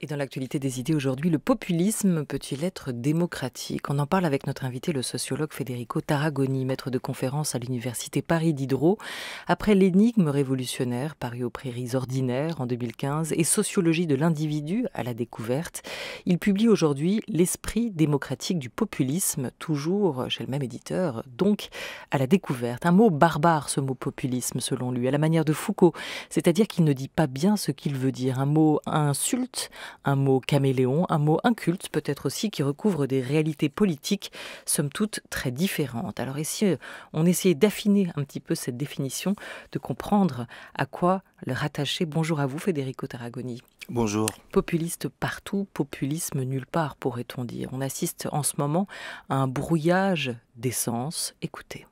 Et dans l'actualité des idées aujourd'hui, le populisme peut-il être démocratique? On en parle avec notre invité, le sociologue Federico Tarragoni, maître de conférence à l'université Paris Diderot. Après l'énigme révolutionnaire, paru aux Prairies ordinaires en 2015, et sociologie de l'individu à la découverte, il publie aujourd'hui L'esprit démocratique du populisme, toujours chez le même éditeur, donc à la découverte. Un mot barbare, ce mot populisme, selon lui, à la manière de Foucault, c'est-à-dire qu'il ne dit pas bien ce qu'il veut dire. Un mot insulte, un mot caméléon, un mot inculte peut-être aussi, qui recouvre des réalités politiques, somme toute très différentes. Alors ici, on essayait d'affiner un petit peu cette définition, de comprendre à quoi le rattacher. Bonjour à vous, Federico Tarragoni. Bonjour. Populiste partout, populisme nulle part, pourrait-on dire. On assiste en ce moment à un brouillage d'essence. Écoutez.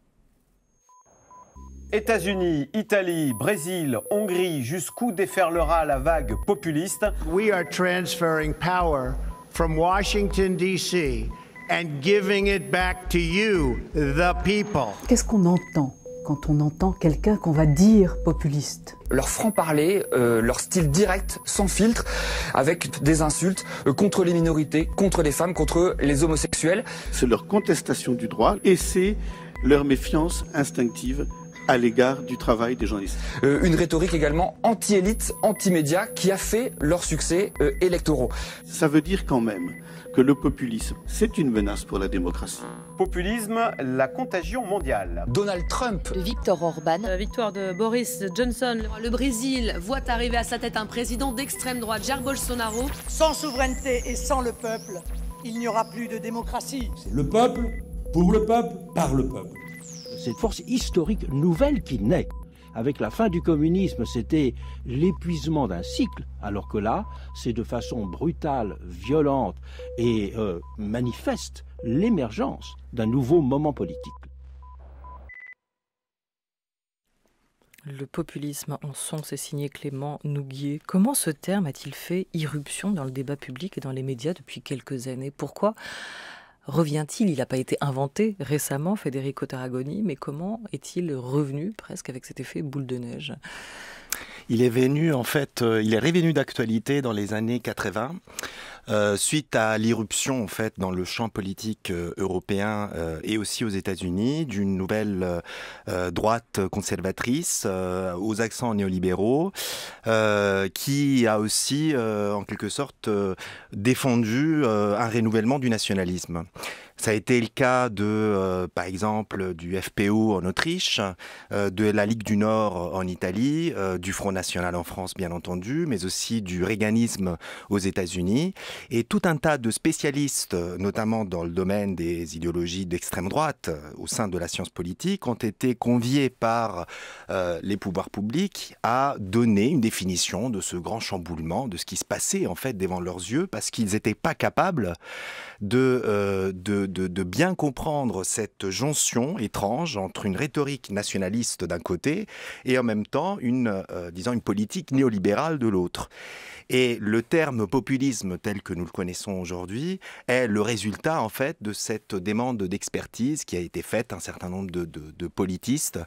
États-Unis, Italie, Brésil, Hongrie, jusqu'où déferlera la vague populiste? We are transferring power from Washington, D.C. and giving it back to you, the people. Qu'est-ce qu'on entend quand on entend quelqu'un qu'on va dire populiste? Leur franc-parler, leur style direct, sans filtre, avec des insultes contre les minorités, contre les femmes, contre les homosexuels. C'est leur contestation du droit et c'est leur méfiance instinctive à l'égard du travail des journalistes. Une rhétorique également anti-élite, anti-média, qui a fait leur succès électoraux. Ça veut dire quand même que le populisme, c'est une menace pour la démocratie. Populisme, la contagion mondiale. Donald Trump. De Viktor Orban. La victoire de Boris Johnson. Le Brésil voit arriver à sa tête un président d'extrême droite, Jair Bolsonaro. Sans souveraineté et sans le peuple, il n'y aura plus de démocratie. C'est le peuple, pour le peuple, par le peuple. Cette force historique nouvelle qui naît. Avec la fin du communisme, c'était l'épuisement d'un cycle, alors que là, c'est de façon brutale, violente et manifeste l'émergence d'un nouveau moment politique. Le populisme en son, c'est signé Clément Nouguier. Comment ce terme a-t-il fait irruption dans le débat public et dans les médias depuis quelques années? Pourquoi revient-il? Il n'a pas été inventé récemment, Federico Tarragoni, mais comment est-il revenu presque avec cet effet boule de neige? Il est venu, en fait, il est revenu d'actualité dans les années 80, suite à l'irruption, en fait, dans le champ politique européen et aussi aux États-Unis, d'une nouvelle droite conservatrice aux accents néolibéraux, qui a aussi, en quelque sorte, défendu un renouvellement du nationalisme. Ça a été le cas de, par exemple, du FPO en Autriche, de la Ligue du Nord en Italie, du Front National en France, bien entendu, mais aussi du réganisme aux États-Unis. Et tout un tas de spécialistes, notamment dans le domaine des idéologies d'extrême droite, au sein de la science politique, ont été conviés par les pouvoirs publics à donner une définition de ce grand chamboulement, de ce qui se passait en fait devant leurs yeux, parce qu'ils n'étaient pas capables de bien comprendre cette jonction étrange entre une rhétorique nationaliste d'un côté et en même temps une politique néolibérale de l'autre. Et le terme populisme tel que nous le connaissons aujourd'hui est le résultat en fait de cette demande d'expertise qui a été faite à un certain nombre de politistes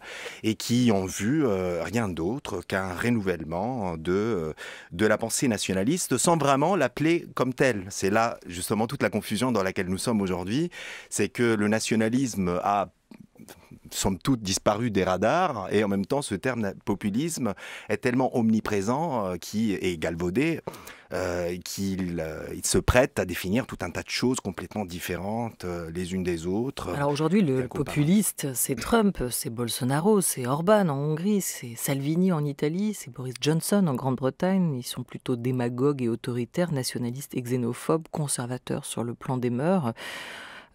et qui ont vu rien d'autre qu'un renouvellement de la pensée nationaliste sans vraiment l'appeler comme tel. C'est là justement toute la confusion dans laquelle nous sommes aujourd'hui, c'est que le nationalisme a somme toute disparu des radars et en même temps ce terme populisme est tellement omniprésent qui est galvaudé qu'il se prête à définir tout un tas de choses complètement différentes les unes des autres. Alors aujourd'hui le populiste c'est Trump, c'est Bolsonaro, c'est Orban en Hongrie, c'est Salvini en Italie, c'est Boris Johnson en Grande-Bretagne. Ils sont plutôt démagogues et autoritaires, nationalistes et xénophobes, conservateurs sur le plan des mœurs.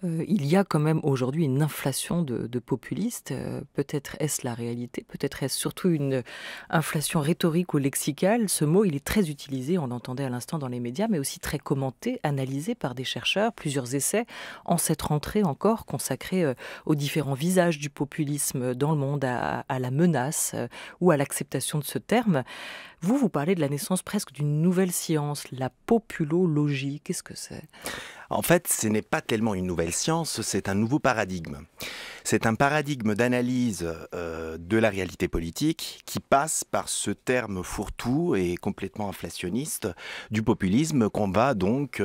Il y a quand même aujourd'hui une inflation de populistes. Peut-être est-ce la réalité, peut-être est-ce surtout une inflation rhétorique ou lexicale. Ce mot, il est très utilisé, on l'entendait à l'instant dans les médias, mais aussi très commenté, analysé par des chercheurs. Plusieurs essais en cette rentrée encore consacrés aux différents visages du populisme dans le monde, à la menace ou à l'acceptation de ce terme. Vous parlez de la naissance presque d'une nouvelle science, la populologie. Qu'est-ce que c'est ? En fait, ce n'est pas tellement une nouvelle science, c'est un nouveau paradigme. C'est un paradigme d'analyse de la réalité politique qui passe par ce terme fourre-tout et complètement inflationniste du populisme qu'on va donc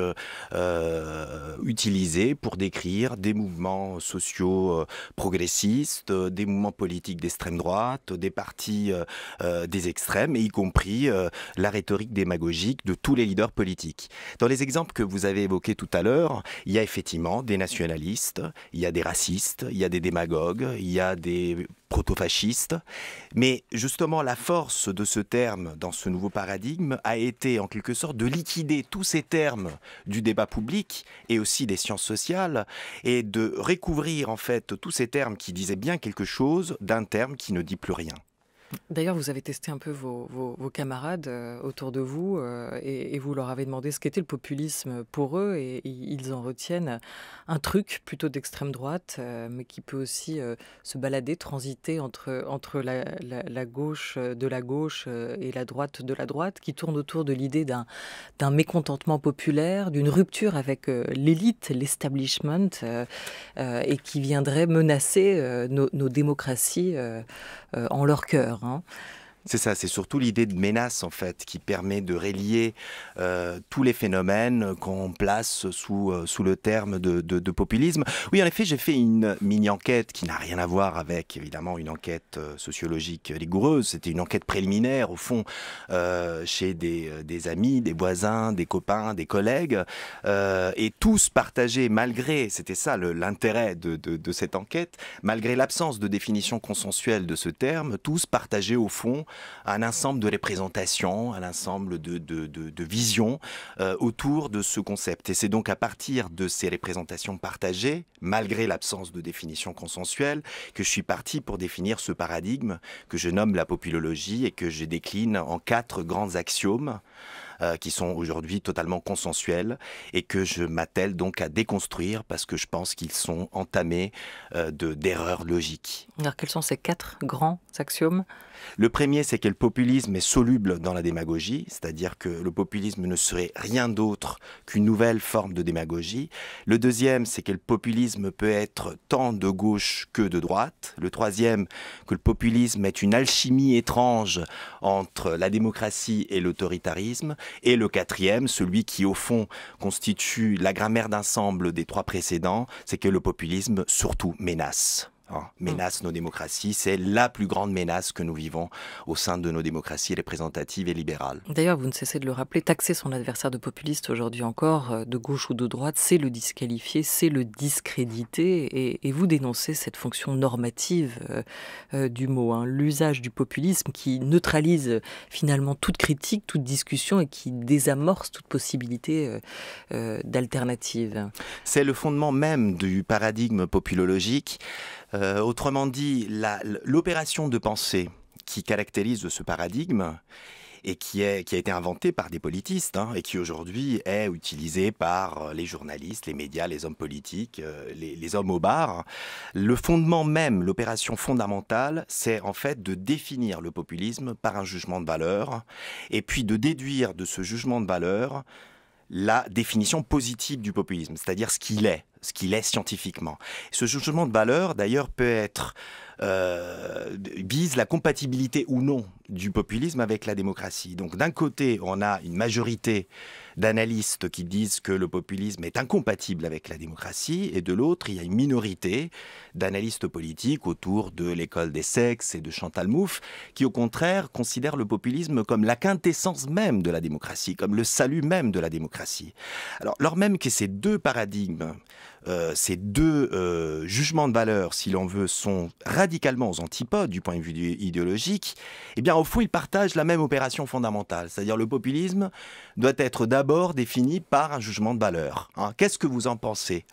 utiliser pour décrire des mouvements sociaux progressistes, des mouvements politiques d'extrême droite, des partis des extrêmes, et y compris la rhétorique démagogique de tous les leaders politiques. Dans les exemples que vous avez évoqués tout à l'heure, il y a effectivement des nationalistes, il y a des racistes, il y a des démagogues, il y a des proto-fascistes. Mais justement, la force de ce terme dans ce nouveau paradigme a été en quelque sorte de liquider tous ces termes du débat public et aussi des sciences sociales et de recouvrir en fait tous ces termes qui disaient bien quelque chose d'un terme qui ne dit plus rien. D'ailleurs, vous avez testé un peu vos camarades autour de vous et vous leur avez demandé ce qu'était le populisme pour eux et ils en retiennent un truc plutôt d'extrême droite, mais qui peut aussi se balader, transiter entre la gauche de la gauche et la droite de la droite, qui tourne autour de l'idée d'un mécontentement populaire, d'une rupture avec l'élite, l'establishment, et qui viendrait menacer nos démocraties en leur cœur. C'est ça, c'est surtout l'idée de menace en fait qui permet de relier tous les phénomènes qu'on place sous le terme de populisme. Oui, en effet, j'ai fait une mini-enquête qui n'a rien à voir avec évidemment une enquête sociologique rigoureuse. C'était une enquête préliminaire au fond chez des amis, des voisins, des copains, des collègues et tous partageaient malgré, c'était ça l'intérêt de cette enquête, malgré l'absence de définition consensuelle de ce terme, tous partageaient au fond un ensemble de représentations, un ensemble de visions autour de ce concept. Et c'est donc à partir de ces représentations partagées, malgré l'absence de définition consensuelle, que je suis parti pour définir ce paradigme que je nomme la populologie et que je décline en 4 grands axiomes qui sont aujourd'hui totalement consensuels et que je m'attelle donc à déconstruire parce que je pense qu'ils sont entamés d'erreurs logiques. Alors quels sont ces 4 grands axiomes ? Le premier, c'est que le populisme est soluble dans la démagogie, c'est-à-dire que le populisme ne serait rien d'autre qu'une nouvelle forme de démagogie. Le deuxième, c'est que le populisme peut être tant de gauche que de droite. Le troisième, que le populisme est une alchimie étrange entre la démocratie et l'autoritarisme. Et le quatrième, celui qui au fond constitue la grammaire d'ensemble des 3 précédents, c'est que le populisme surtout menace. Menace nos démocraties, c'est la plus grande menace que nous vivons au sein de nos démocraties représentatives et libérales. D'ailleurs, vous ne cessez de le rappeler, taxer son adversaire de populiste aujourd'hui encore, de gauche ou de droite, c'est le disqualifier, c'est le discréditer, et vous dénoncez cette fonction normative du mot, l'usage du populisme qui neutralise finalement toute critique, toute discussion et qui désamorce toute possibilité d'alternative. C'est le fondement même du paradigme populologique. Autrement dit, l'opération de pensée qui caractérise ce paradigme et qui a été inventée par des politistes et qui aujourd'hui est utilisée par les journalistes, les médias, les hommes politiques, les hommes au bar. Le fondement même, l'opération fondamentale, c'est en fait de définir le populisme par un jugement de valeur et puis de déduire de ce jugement de valeur la définition positive du populisme, c'est-à-dire ce qu'il est scientifiquement. Ce jugement de valeur, d'ailleurs, peut être vise la compatibilité ou non du populisme avec la démocratie. Donc d'un côté, on a une majorité d'analystes qui disent que le populisme est incompatible avec la démocratie, et de l'autre, il y a une minorité d'analystes politiques autour de l'école des sexes et de Chantal Mouffe, qui au contraire considèrent le populisme comme la quintessence même de la démocratie, comme le salut même de la démocratie. Alors, lors même que ces 2 paradigmes, ces 2 jugements de valeur, si l'on veut, sont radicalement aux antipodes du point de vue idéologique, eh bien au fond ils partagent la même opération fondamentale, c'est-à-dire le populisme doit être d'abord défini par un jugement de valeur. Qu'est-ce que vous en pensez ?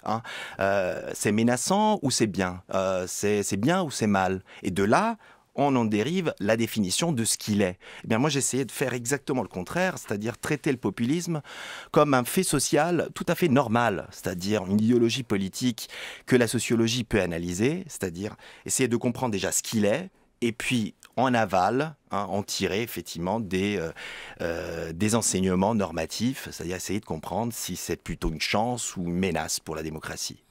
C'est menaçant ou c'est bien ? C'est bien ou c'est mal ? Et de là, on en dérive la définition de ce qu'il est. Eh bien, moi, j'essayais de faire exactement le contraire, c'est-à-dire traiter le populisme comme un fait social tout à fait normal, c'est-à-dire une idéologie politique que la sociologie peut analyser, c'est-à-dire essayer de comprendre déjà ce qu'il est, et puis en aval, en tirer effectivement des enseignements normatifs, c'est-à-dire essayer de comprendre si c'est plutôt une chance ou une menace pour la démocratie.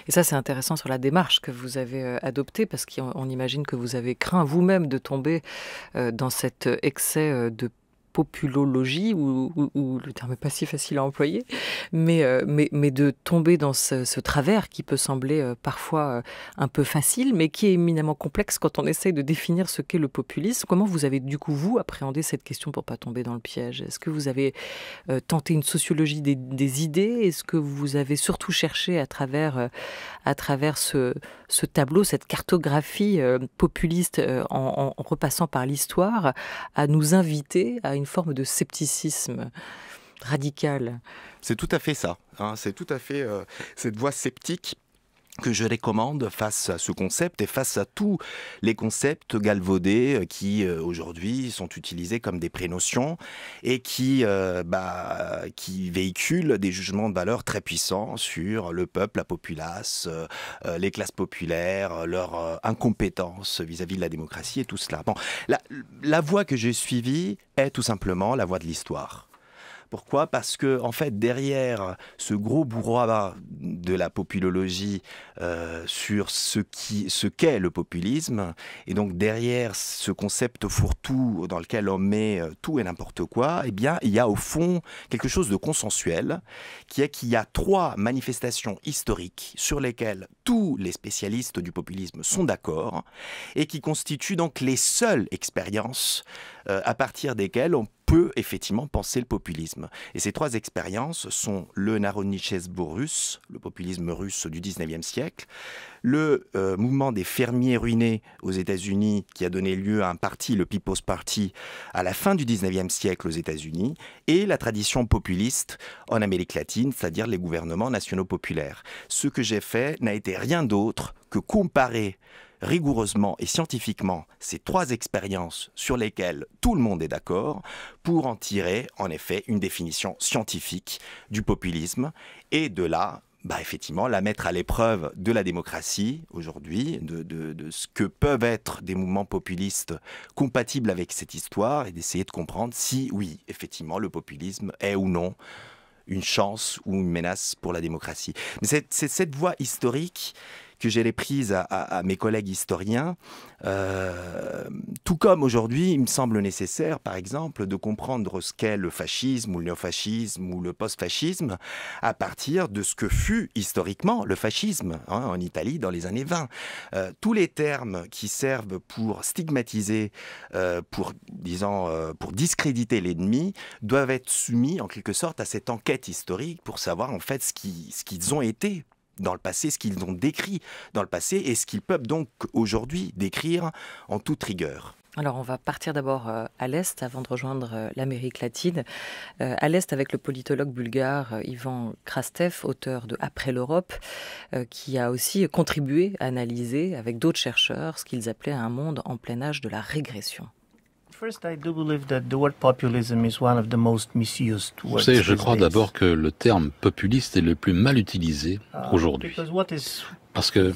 Et ça, c'est intéressant sur la démarche que vous avez adoptée, parce qu'on imagine que vous avez craint vous-même de tomber dans cet excès de populologie, ou le terme n'est pas si facile à employer, mais de tomber dans ce travers qui peut sembler parfois un peu facile, mais qui est éminemment complexe quand on essaye de définir ce qu'est le populisme. Comment vous avez du coup, vous, appréhendé cette question pour ne pas tomber dans le piège? Est-ce que vous avez tenté une sociologie des idées? Est-ce que vous avez surtout cherché à travers ce tableau, cette cartographie populiste, en repassant par l'histoire, à nous inviter à une forme de scepticisme radical? C'est tout à fait ça, c'est tout à fait cette voie sceptique que je recommande face à ce concept et face à tous les concepts galvaudés qui aujourd'hui sont utilisés comme des prénotions et qui véhiculent des jugements de valeur très puissants sur le peuple, la populace, les classes populaires, leur incompétence vis-à-vis de la démocratie et tout cela. Bon, la voie que j'ai suivie est tout simplement la voie de l'histoire. Pourquoi ? Parce que, en fait, derrière ce gros brouhaha de la populologie sur ce qu'est le populisme, et donc derrière ce concept fourre-tout dans lequel on met tout et n'importe quoi, eh bien, il y a au fond quelque chose de consensuel, qui est qu'il y a 3 manifestations historiques sur lesquelles tous les spécialistes du populisme sont d'accord, et qui constituent donc les seules expériences à partir desquelles on peut effectivement penser le populisme. Et ces 3 expériences sont le narodnichezbo russe, le populisme russe du 19e siècle, le mouvement des fermiers ruinés aux États-Unis qui a donné lieu à un parti, le People's Party, à la fin du 19e siècle aux États-Unis, et la tradition populiste en Amérique latine, c'est-à-dire les gouvernements nationaux populaires. Ce que j'ai fait n'a été rien d'autre que comparer rigoureusement et scientifiquement ces 3 expériences sur lesquelles tout le monde est d'accord pour en tirer en effet une définition scientifique du populisme et de là, effectivement, la mettre à l'épreuve de la démocratie aujourd'hui, de ce que peuvent être des mouvements populistes compatibles avec cette histoire et d'essayer de comprendre si, oui, effectivement, le populisme est ou non une chance ou une menace pour la démocratie. Mais c'est cette voie historique que j'ai prise à mes collègues historiens, tout comme aujourd'hui, il me semble nécessaire, par exemple, de comprendre ce qu'est le fascisme ou le néofascisme ou le post-fascisme à partir de ce que fut historiquement le fascisme en Italie dans les années 20. Tous les termes qui servent pour stigmatiser, pour discréditer l'ennemi, doivent être soumis en quelque sorte à cette enquête historique pour savoir en fait ce qu'ils ont été dans le passé, ce qu'ils ont décrit dans le passé et ce qu'ils peuvent donc aujourd'hui décrire en toute rigueur. Alors on va partir d'abord à l'Est avant de rejoindre l'Amérique latine. À l'Est avec le politologue bulgare Ivan Krastev, auteur de Après l'Europe, qui a aussi contribué à analyser avec d'autres chercheurs ce qu'ils appelaient un monde en plein âge de la régression. Vous savez, je crois d'abord que le terme populiste est le plus mal utilisé aujourd'hui. Parce que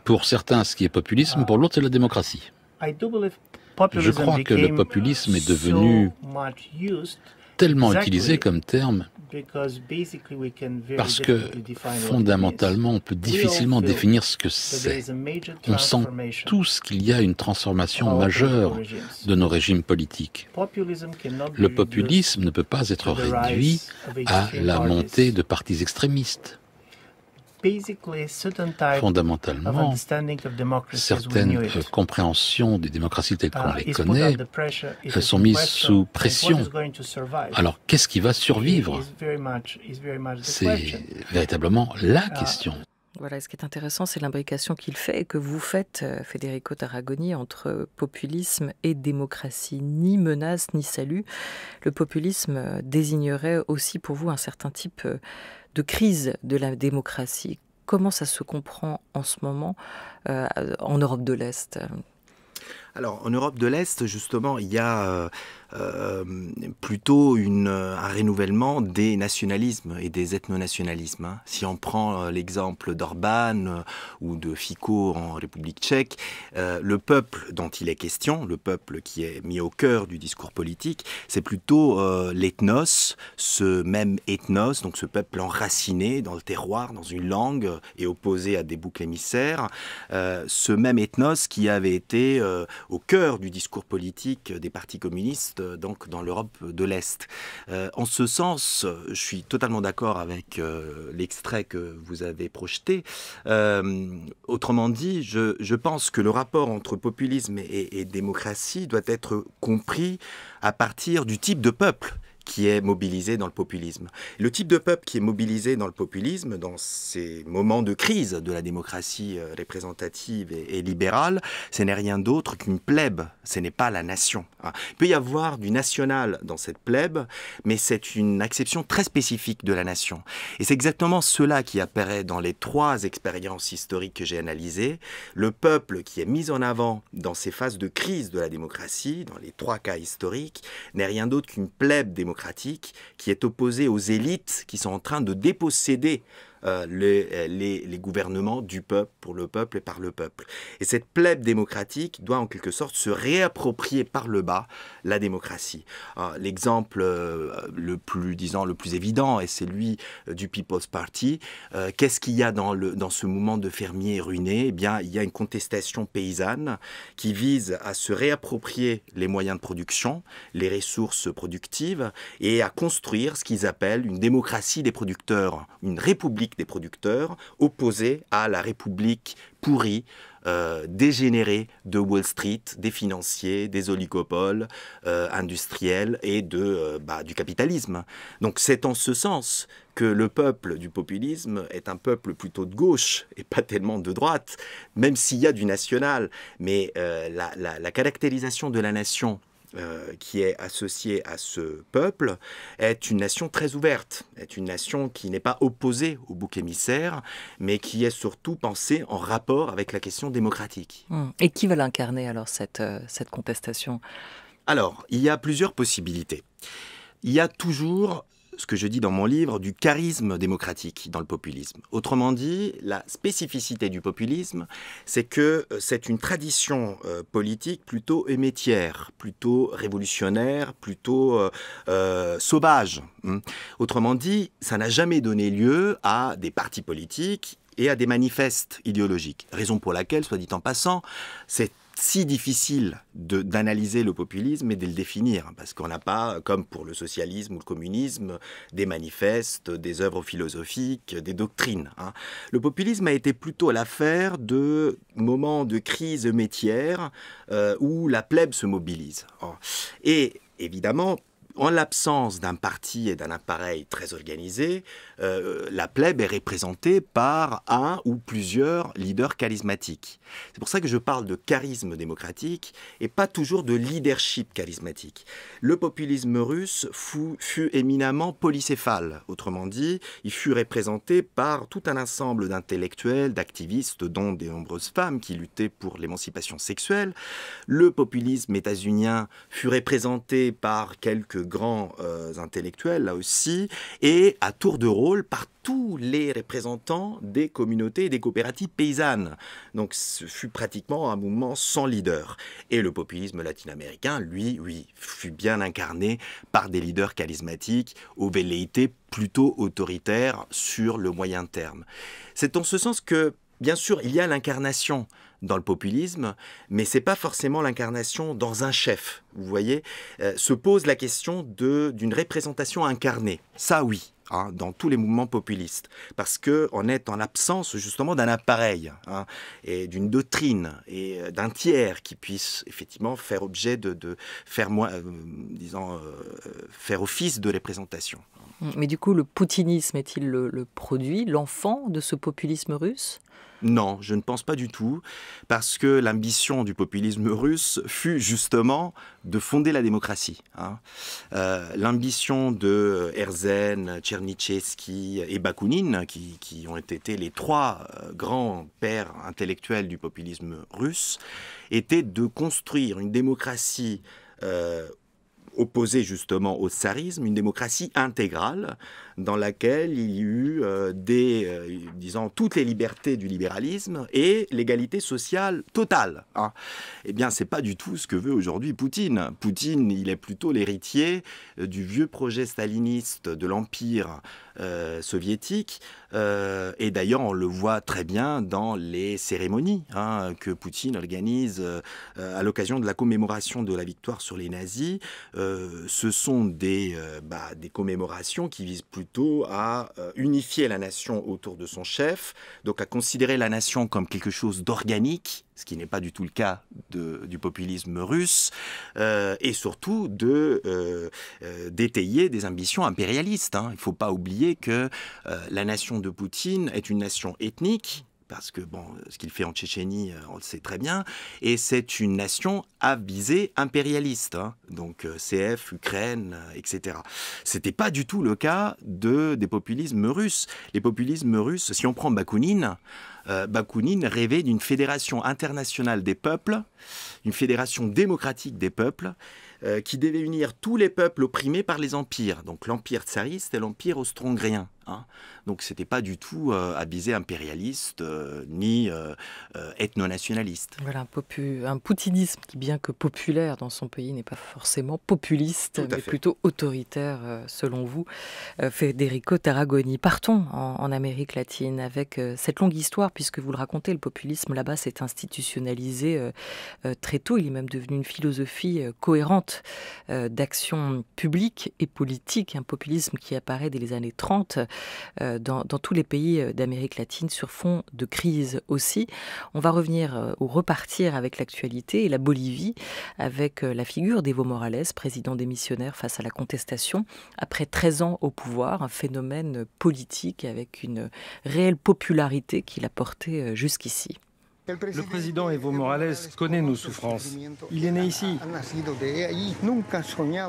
pour certains, ce qui est populisme, pour l'autre, c'est la démocratie. Je crois que le populisme est devenu tellement utilisé comme terme parce que fondamentalement on peut difficilement définir ce que c'est. On sent tous qu'il y a une transformation majeure de nos régimes politiques. Le populisme ne peut pas être réduit à la montée de partis extrémistes. Fondamentalement, certaines compréhensions des démocraties telles qu'on les connaît sont mises sous pression. Alors, qu'est-ce qui va survivre? C'est véritablement la question. Voilà, ce qui est intéressant, c'est l'imbrication qu'il fait et que vous faites, Federico Tarragoni, entre populisme et démocratie. Ni menace, ni salut. Le populisme désignerait aussi pour vous un certain type de crise de la démocratie. Comment ça se comprend en ce moment en Europe de l'Est ? Alors, en Europe de l'Est, justement, il y a plutôt un renouvellement des nationalismes et des ethnonationalismes. Hein. Si on prend l'exemple d'Orbán ou de Fico en République tchèque, le peuple dont il est question, le peuple qui est mis au cœur du discours politique, c'est plutôt l'ethnos, ce même ethnos, donc ce peuple enraciné dans le terroir, dans une langue et opposé à des boucs émissaires, ce même ethnos qui avait été au cœur du discours politique des partis communistes, donc dans l'Europe de l'Est. En ce sens, je suis totalement d'accord avec l'extrait que vous avez projeté. Autrement dit, je pense que le rapport entre populisme et démocratie doit être compris à partir du type de peuple qui est mobilisé dans le populisme. Le type de peuple qui est mobilisé dans le populisme, dans ces moments de crise de la démocratie représentative et libérale, ce n'est rien d'autre qu'une plèbe, ce n'est pas la nation. Il peut y avoir du national dans cette plèbe, mais c'est une acception très spécifique de la nation. Et c'est exactement cela qui apparaît dans les 3 expériences historiques que j'ai analysées. Le peuple qui est mis en avant dans ces phases de crise de la démocratie, dans les 3 cas historiques, n'est rien d'autre qu'une plèbe démocratique qui est opposée aux élites qui sont en train de déposséder les gouvernements du peuple, pour le peuple et par le peuple. Et cette plèbe démocratique doit en quelque sorte se réapproprier par le bas la démocratie. L'exemple le plus évident est celui du People's Party. Qu'est-ce qu'il y a dans ce mouvement de fermiers ruinés? Eh bien, il y a une contestation paysanne qui vise à se réapproprier les moyens de production, les ressources productives, et à construire ce qu'ils appellent une démocratie des producteurs, une république des producteurs, opposée à la république pourrie, dégénérée de Wall Street, des financiers, des oligopoles industriels et du capitalisme. Donc c'est en ce sens que le peuple du populisme est un peuple plutôt de gauche et pas tellement de droite, même s'il y a du national. Mais la caractérisation de la nation qui est associée à ce peuple est une nation très ouverte, est une nation qui n'est pas opposée au bouc émissaire, mais qui est surtout pensée en rapport avec la question démocratique. Et qui va l'incarner alors, cette contestation? Alors, il y a plusieurs possibilités. Il y a toujours, ce que je dis dans mon livre, du charisme démocratique dans le populisme. Autrement dit, la spécificité du populisme, c'est que c'est une tradition politique plutôt émétière, plutôt révolutionnaire, plutôt sauvage. Autrement dit, ça n'a jamais donné lieu à des partis politiques et à des manifestes idéologiques. Raison pour laquelle, soit dit en passant, c'est si difficile d'analyser le populisme et de le définir, parce qu'on n'a pas, comme pour le socialisme ou le communisme, des manifestes, des œuvres philosophiques, des doctrines. Le populisme a été plutôt l'affaire de moments de crise métière où la plèbe se mobilise. Et évidemment, en l'absence d'un parti et d'un appareil très organisé, la plèbe est représentée par un ou plusieurs leaders charismatiques. C'est pour ça que je parle de charisme démocratique et pas toujours de leadership charismatique. Le populisme russe fut éminemment polycéphale. Autrement dit, il fut représenté par tout un ensemble d'intellectuels, d'activistes, dont de nombreuses femmes qui luttaient pour l'émancipation sexuelle. Le populisme états-unien fut représenté par quelques grands intellectuels, là aussi, et à tour de rôle par tous les représentants des communautés et des coopératives paysannes. Donc ce fut pratiquement un mouvement sans leader. Et le populisme latino-américain, lui, oui, fut bien incarné par des leaders charismatiques aux velléités plutôt autoritaires sur le moyen terme. C'est en ce sens que, bien sûr, il y a l'incarnation dans le populisme, mais ce n'est pas forcément l'incarnation dans un chef. Vous voyez, se pose la question d'une représentation incarnée. Ça, oui. Dans tous les mouvements populistes, parce qu'on est en l'absence justement d'un appareil et d'une doctrine et d'un tiers qui puisse effectivement faire objet faire office de représentation. Mais du coup, le poutinisme est-il le produit, l'enfant de ce populisme russe ? Non, je ne pense pas du tout, parce que l'ambition du populisme russe fut justement de fonder la démocratie. L'ambition de Herzen, Tchernychevsky et Bakounine, qui ont été les trois grands pères intellectuels du populisme russe, était de construire une démocratie opposée justement au tsarisme, une démocratie intégrale dans laquelle il y eut disons, toutes les libertés du libéralisme et l'égalité sociale totale. Eh bien, c'est pas du tout ce que veut aujourd'hui Poutine. Poutine, il est plutôt l'héritier du vieux projet staliniste de l'Empire soviétique. Et d'ailleurs, on le voit très bien dans les cérémonies que Poutine organise à l'occasion de la commémoration de la victoire sur les nazis. Ce sont des commémorations qui visent plutôt à unifier la nation autour de son chef, donc à considérer la nation comme quelque chose d'organique, ce qui n'est pas du tout le cas du populisme russe, et surtout d'étayer des ambitions impérialistes. Il ne faut pas oublier que la nation de Poutine est une nation ethnique, parce que ce qu'il fait en Tchétchénie, on le sait très bien, et c'est une nation à visée impérialiste, donc CF, Ukraine, etc. C'était pas du tout le cas des populismes russes. Les populismes russes, si on prend Bakounine, Bakounine rêvait d'une fédération internationale des peuples, une fédération démocratique des peuples, qui devait unir tous les peuples opprimés par les empires, donc l'empire tsariste et l'empire austro-hongrien. Donc c'était pas du tout à visée impérialiste ni ethno-nationaliste. Voilà, un poutinisme qui, bien que populaire dans son pays, n'est pas forcément populiste, mais plutôt autoritaire, selon vous, Federico Tarragoni. Partons en Amérique latine avec cette longue histoire, puisque vous le racontez, le populisme là-bas s'est institutionnalisé très tôt. Il est même devenu une philosophie cohérente d'action publique et politique, un populisme qui apparaît dès les années 30 dans tous les pays d'Amérique latine sur fond de crise aussi. On va revenir ou repartir avec l'actualité et la Bolivie avec la figure d'Evo Morales, président démissionnaire face à la contestation. Après 13 ans au pouvoir, un phénomène politique avec une réelle popularité qu'il a porté jusqu'ici. Le président Evo Morales connaît nos souffrances. Il est né ici.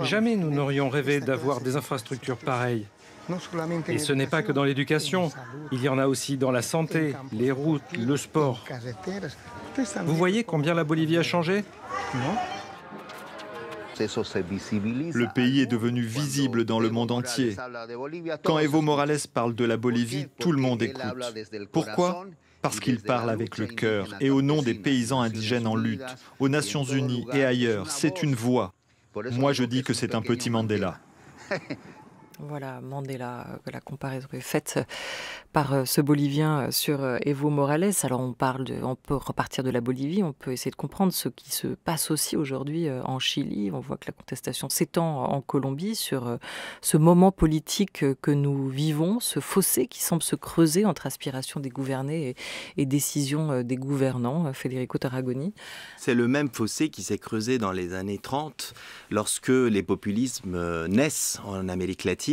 Jamais nous n'aurions rêvé d'avoir des infrastructures pareilles. Et ce n'est pas que dans l'éducation, il y en a aussi dans la santé, les routes, le sport. Vous voyez combien la Bolivie a changé ? Le pays est devenu visible dans le monde entier. Quand Evo Morales parle de la Bolivie, tout le monde écoute. Pourquoi ? Parce qu'il parle avec le cœur et au nom des paysans indigènes en lutte, aux Nations Unies et ailleurs. C'est une voix. Moi, je dis que c'est un petit Mandela. Voilà, Mandela, la comparaison est faite par ce Bolivien sur Evo Morales. Alors on peut repartir de la Bolivie, on peut essayer de comprendre ce qui se passe aussi aujourd'hui en Chili. On voit que la contestation s'étend en Colombie sur ce moment politique que nous vivons, ce fossé qui semble se creuser entre aspiration des gouvernés et décision des gouvernants. Federico Tarragoni. C'est le même fossé qui s'est creusé dans les années 30 lorsque les populismes naissent en Amérique latine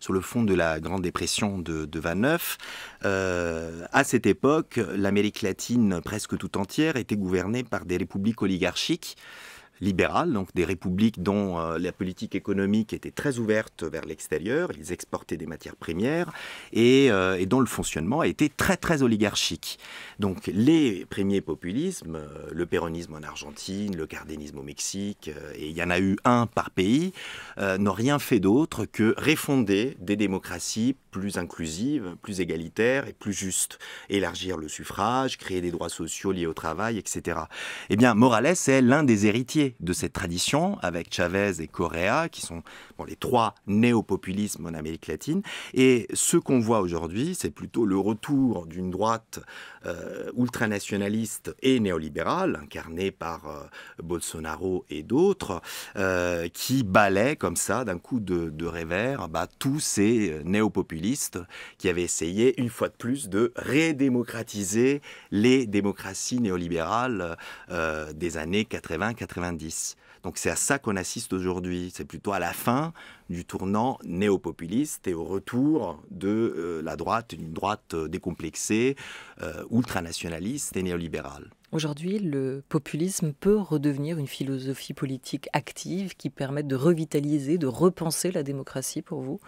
sur le fond de la Grande Dépression de 29. À cette époque, l'Amérique latine presque tout entière était gouvernée par des républiques oligarchiques libérales, donc des républiques dont la politique économique était très ouverte vers l'extérieur, ils exportaient des matières premières et dont le fonctionnement était très très oligarchique. Donc les premiers populismes, le péronisme en Argentine, le cardenisme au Mexique, et il y en a eu un par pays, n'ont rien fait d'autre que refonder des démocraties plus inclusives, plus égalitaires et plus justes, élargir le suffrage, créer des droits sociaux liés au travail, etc. Eh bien, Morales est l'un des héritiers de cette tradition, avec Chavez et Correa, qui sont les trois néo-populismes en Amérique latine. Et ce qu'on voit aujourd'hui, c'est plutôt le retour d'une droite ultranationaliste et néolibérale, incarnée par Bolsonaro et d'autres, qui balaient comme ça, d'un coup de revers, tous ces néo-populistes qui avaient essayé, une fois de plus, de redémocratiser les démocraties néolibérales des années 80-90. Donc c'est à ça qu'on assiste aujourd'hui. C'est plutôt à la fin du tournant néo-populiste et au retour de la droite, une droite décomplexée, ultranationaliste et néolibérale. Aujourd'hui, le populisme peut redevenir une philosophie politique active qui permette de revitaliser, de repenser la démocratie pour vous ?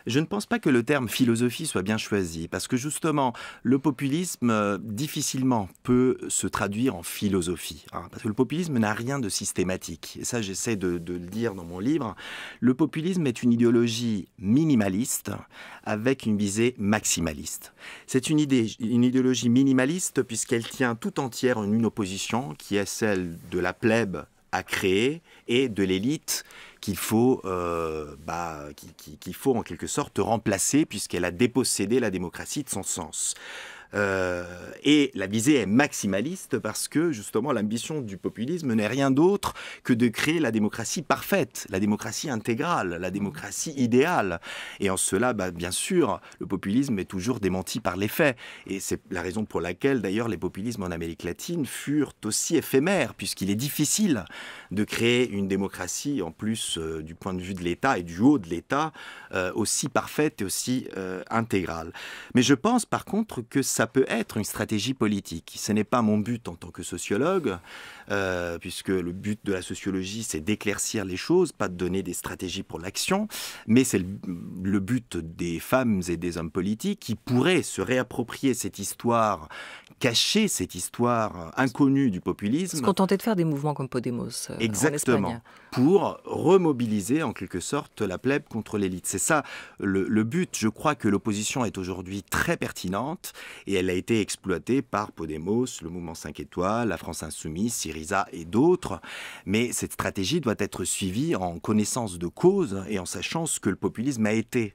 Je ne pense pas que le terme philosophie soit bien choisi, parce que justement, le populisme difficilement peut se traduire en philosophie. Parce que le populisme n'a rien de systématique. Et ça, j'essaie de le dire dans mon livre. Le populisme est une idéologie minimaliste avec une visée maximaliste. C'est une idéologie minimaliste puisqu'elle tient tout entière en une opposition qui est celle de la plèbe à créer et de l'élite qu'il faut en quelque sorte remplacer puisqu'elle a dépossédé la démocratie de son sens. Et la visée est maximaliste parce que justement l'ambition du populisme n'est rien d'autre que de créer la démocratie parfaite, la démocratie intégrale, la démocratie idéale. Et en cela, bien sûr, le populisme est toujours démenti par les faits. Et c'est la raison pour laquelle d'ailleurs les populismes en Amérique latine furent aussi éphémères, puisqu'il est difficile de créer une démocratie, en plus du point de vue de l'État et du haut de l'État, aussi parfaite et aussi intégrale. Mais je pense par contre que ça peut être une stratégie politique. Ce n'est pas mon but en tant que sociologue, puisque le but de la sociologie, c'est d'éclaircir les choses, pas de donner des stratégies pour l'action, mais c'est le but des femmes et des hommes politiques qui pourraient se réapproprier cette histoire cachée, cette histoire inconnue du populisme. Ce qu'on tentait de faire des mouvements comme Podemos exactement, en Espagne. Pour remobiliser en quelque sorte la plèbe contre l'élite. C'est ça le but. Je crois que l'opposition est aujourd'hui très pertinente et elle a été exploitée par Podemos, le mouvement 5 étoiles, la France Insoumise, Syriza et d'autres. Mais cette stratégie doit être suivie en connaissance de cause et en sachant ce que le populisme a été,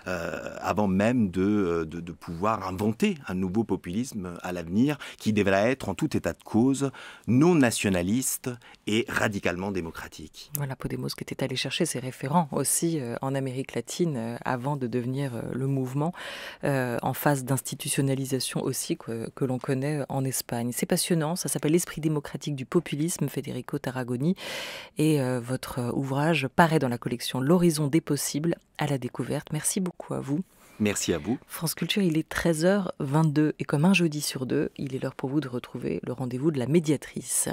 avant même de pouvoir inventer un nouveau populisme à l'avenir qui devrait être en tout état de cause non nationaliste et radicalement démocratique. Voilà, Podemos qui était allé chercher ses référents aussi en Amérique latine avant de devenir le mouvement en phase d'institutionnalisation aussi que l'on connaît en Espagne. C'est passionnant, ça s'appelle L'esprit démocratique du populisme, Federico Tarragoni, et votre ouvrage paraît dans la collection L'horizon des possibles à la découverte. Merci beaucoup à vous. Merci à vous. France Culture, il est 13h22 et comme un jeudi sur deux, il est l'heure pour vous de retrouver le rendez-vous de la médiatrice.